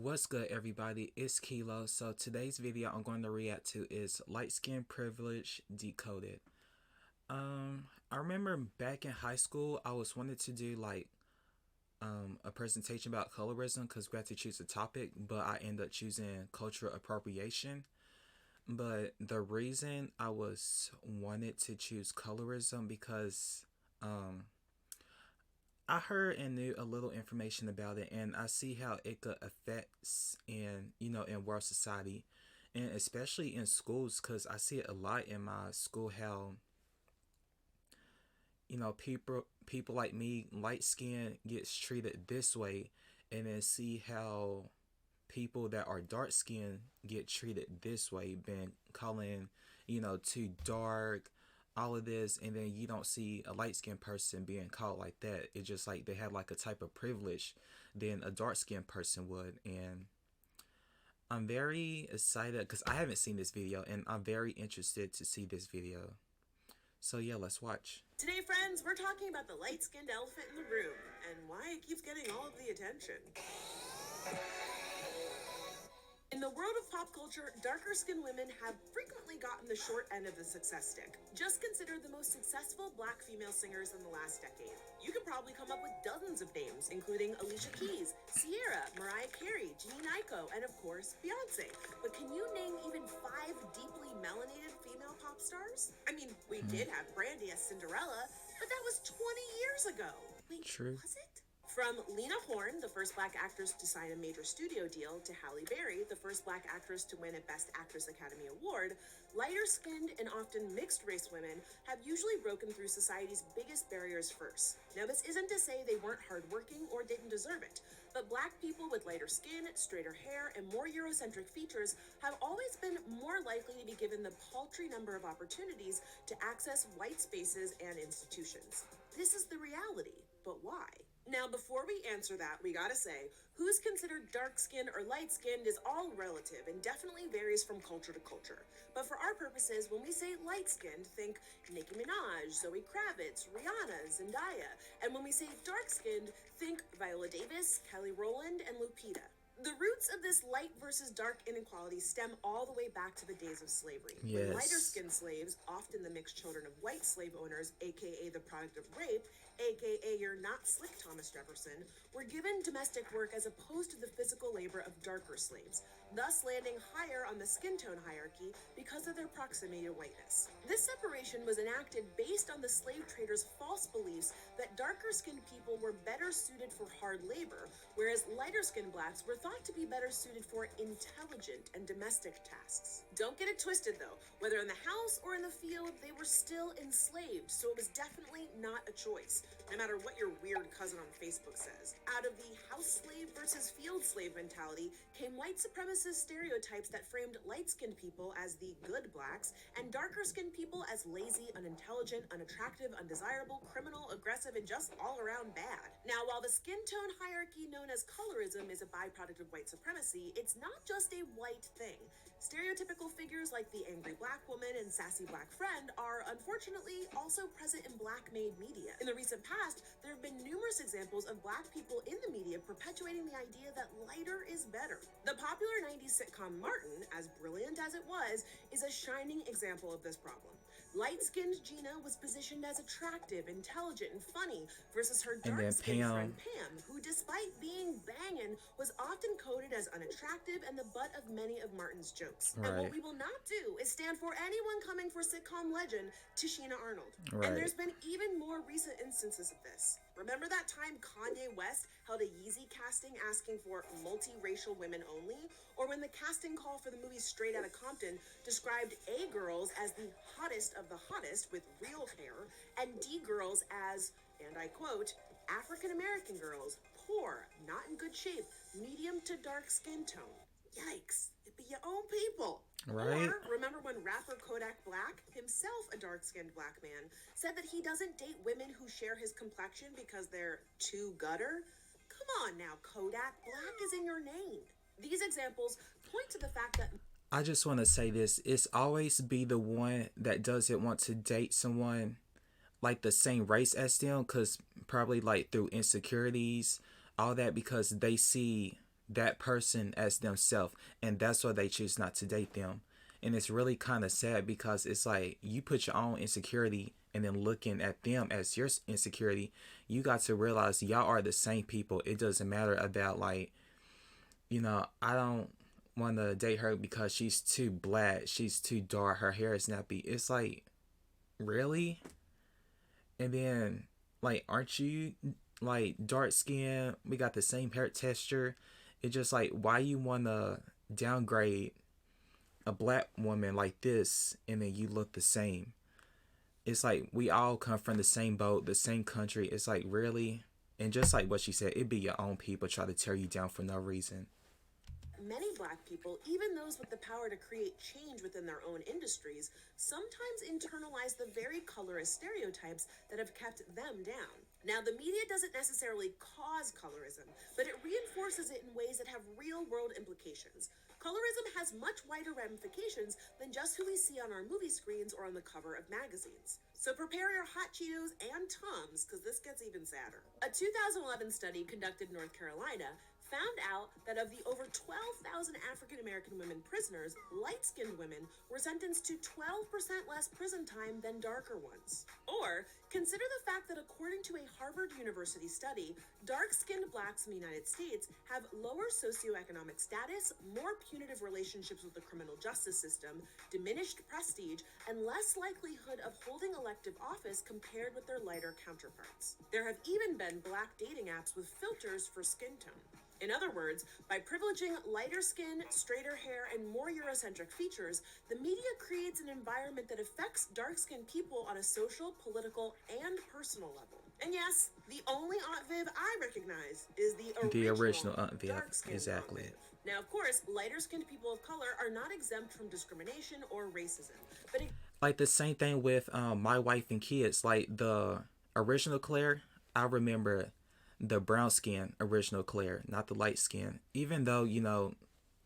What's good, everybody? It's Kelo. So today's video I'm going to react to is Light Skin Privilege Decoded. I remember back in high school I was wanted to do a presentation about colorism because we had to choose a topic, but I ended up choosing cultural appropriation. But the reason I was wanted to choose colorism because um I heard and knew a little information about it, and I see how it could affects in world society, and especially in schools, because I see it a lot in my school how people like me, light skin, gets treated this way, and then see how people that are dark skinned get treated this way, being calling too dark, all of this, and then you don't see a light skinned person being called like that. It's just like they have like a type of privilege than a dark skinned person would. And I'm very excited because I haven't seen this video, and I'm very interested to see this video. So yeah, let's watch. Today, friends, we're talking about the light-skinned elephant in the room and why it keeps getting all of the attention. In the world of pop culture, darker-skinned women have frequently gotten the short end of the success stick. Just consider the most successful black female singers in the last decade. You could probably come up with dozens of names, including Alicia Keys, Sierra, Mariah Carey, Jhené Aiko, and of course, Beyonce. But can you name even 5 deeply melanated female pop stars? I mean, we did have Brandy as Cinderella, but that was 20 years ago. Wait, True. was it? From Lena Horne, the first black actress to sign a major studio deal, to Halle Berry, the first black actress to win a Best Actress Academy Award, lighter-skinned and often mixed-race women have usually broken through society's biggest barriers first. Now, this isn't to say they weren't hardworking or didn't deserve it, but black people with lighter skin, straighter hair, and more Eurocentric features have always been more likely to be given the paltry number of opportunities to access white spaces and institutions. This is the reality, but why? Now, before we answer that, we gotta say, who's considered dark-skinned or light-skinned is all relative and definitely varies from culture to culture. But for our purposes, when we say light-skinned, think Nicki Minaj, Zoe Kravitz, Rihanna, Zendaya. And when we say dark-skinned, think Viola Davis, Kelly Rowland, and Lupita. The roots of this light versus dark inequality stem all the way back to the days of slavery. Yes. When lighter-skinned slaves, often the mixed children of white slave owners, aka the product of rape, aka you're not slick Thomas Jefferson, were given domestic work as opposed to the physical labor of darker slaves, thus landing higher on the skin tone hierarchy because of their proximity to whiteness. This separation was enacted based on the slave traders' false beliefs that darker-skinned people were better suited for hard labor, whereas lighter-skinned blacks were thought to be better suited for intelligent and domestic tasks. Don't get it twisted though, whether in the house or in the field, they were still enslaved, so it was definitely not a choice, no matter what your weird cousin on Facebook says. Out of the house slave versus field slave mentality came white supremacist stereotypes that framed light-skinned people as the good blacks and darker-skinned people as lazy, unintelligent, unattractive, undesirable, criminal, aggressive, and just all-around bad. Now, while the skin tone hierarchy known as colorism is a byproduct of white supremacy, it's not just a white thing. Stereotypical figures like the angry black woman and sassy black friend are, unfortunately, also present in black-made media. In the recent past, there have been numerous examples of black people in the media perpetuating the idea that lighter is better. The popular 90s sitcom Martin, as brilliant as it was, is a shining example of this problem. Light-skinned Gina was positioned as attractive, intelligent, and funny versus her dark-skinned friend Pam, who despite being bangin', was often coded as unattractive and the butt of many of Martin's jokes. Right. And what we will not do is stand for anyone coming for sitcom legend Tashina Arnold. Right. And there's been even more recent instances of this. Remember that time Kanye West held a Yeezy casting asking for multiracial women only? Or when the casting call for the movie Straight Outta Compton described A girls as the hottest of the hottest with real hair, and D girls as, and I quote, African American girls, poor, not in good shape, medium to dark skin tone. Yikes, it be your own people. Right. Or remember when rapper Kodak Black, himself a dark-skinned black man, said that he doesn't date women who share his complexion because they're too gutter? Come on now, Kodak, black is in your name. These examples point to the fact that I just want to say this. It's always be the one that doesn't want to date someone like the same race as them, because probably like through insecurities, all that, because they see that person as themselves, and that's why they choose not to date them. And it's really kind of sad because it's like you put your own insecurity and then looking at them as your insecurity, you got to realize y'all are the same people. It doesn't matter about like, I don't want to date her because she's too black, she's too dark, her hair is nappy. It's like, really? And then, like, aren't you like dark skin? We got the same hair texture. It's just like, why you want to downgrade a black woman like this and then you look the same? It's like we all come from the same boat, the same country. It's like, really? And just like what she said, it'd be your own people try to tear you down for no reason. Many Black people, even those with the power to create change within their own industries, sometimes internalize the very colorist stereotypes that have kept them down. Now, the media doesn't necessarily cause colorism, but it reinforces it in ways that have real world implications. Colorism has much wider ramifications than just who we see on our movie screens or on the cover of magazines. So prepare your hot Cheetos and Tums, because this gets even sadder. A 2011 study conducted in North Carolina found out that of the over 12,000 African American women prisoners, light-skinned women were sentenced to 12% less prison time than darker ones. Or, consider the fact that according to a Harvard University study, dark-skinned blacks in the United States have lower socioeconomic status, more punitive relationships with the criminal justice system, diminished prestige, and less likelihood of holding elective office compared with their lighter counterparts. There have even been black dating apps with filters for skin tone. In other words, by privileging lighter skin, straighter hair, and more Eurocentric features, the media creates an environment that affects dark-skinned people on a social, political, and personal level. And yes, the only Aunt Viv I recognize is the The original original Aunt Viv, dark-skinned Aunt exactly. Viv. Now, of course, lighter-skinned people of color are not exempt from discrimination or racism, but Like the same thing with my wife and kids. Like the original Claire, I remember the brown skin original Claire, not the light skin. Even though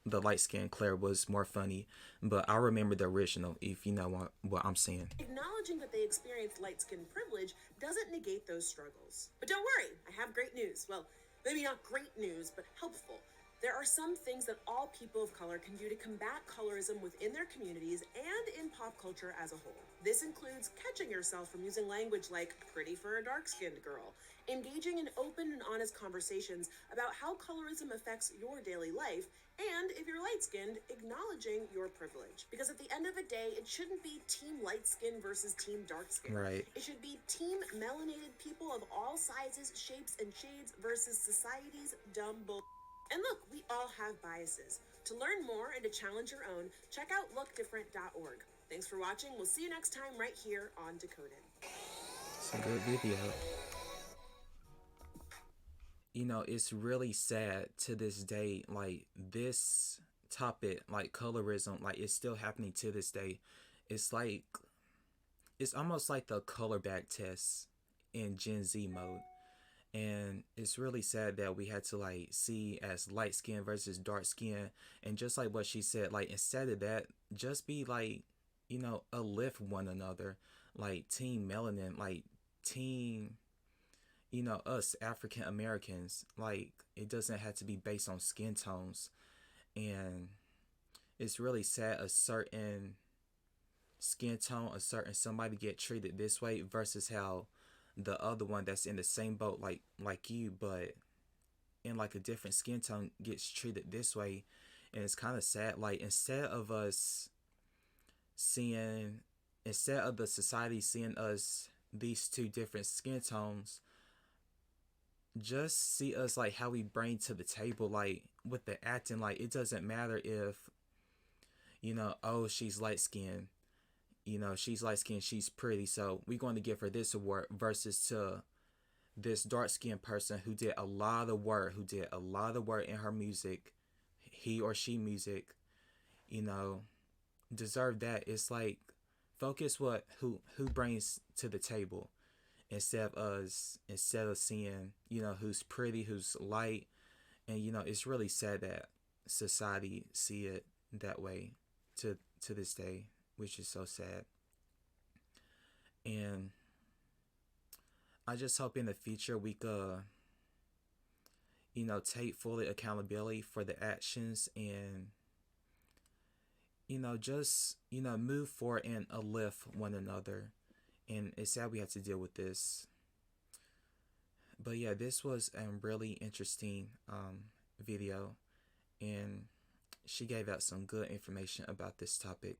the light skin Claire was more funny, but I remember the original. If you know what I'm saying. acknowledging that they experience light skin privilege doesn't negate those struggles. But don't worry, I have great news. Well, maybe not great news, but helpful. There are some things that all people of color can do to combat colorism within their communities and in pop culture as a whole. This includes catching yourself from using language like pretty for a dark-skinned girl, engaging in open and honest conversations about how colorism affects your daily life, and if you're light-skinned, acknowledging your privilege. Because at the end of the day, it shouldn't be team light-skin versus team dark-skin. Right. It should be team melanated people of all sizes, shapes, and shades versus society's dumb bull. And look, we all have biases. To learn more and to challenge your own, check out lookdifferent.org. Thanks for watching. We'll see you next time right here on Decoded. It's a good video. It's really sad to this day. Like this topic, like colorism, like it's still happening to this day. It's like it's almost like the color back test in Gen Z mode. And it's really sad that we had to like see as light skin versus dark skin. And just like what she said, like instead of that, just be like, uplift one another. Like team melanin, like team, us African Americans. Like it doesn't have to be based on skin tones. And it's really sad a certain skin tone, a certain somebody get treated this way versus how the other one that's in the same boat like you, but in like a different skin tone gets treated this way. And it's kind of sad. Like instead of the society seeing us these two different skin tones, just see us like how we bring to the table, like with the acting. Like it doesn't matter if oh, she's light skinned, she's light skinned, she's pretty, so we're going to give her this award versus to this dark skinned person who did a lot of work, in her music, he or she music, deserve that. It's like focus who brings to the table instead of seeing, who's pretty, who's light. And it's really sad that society see it that way to this day, which is so sad. And I just hope in the future we could, take full accountability for the actions and, just, move forward and uplift one another. And it's sad we had to deal with this. But yeah, this was a really interesting video, and she gave out some good information about this topic.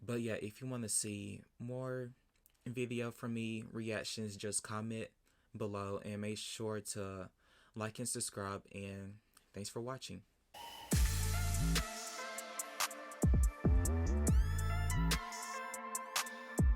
But yeah, if you want to see more video from me, reactions, just comment below and make sure to like and subscribe. And thanks for watching.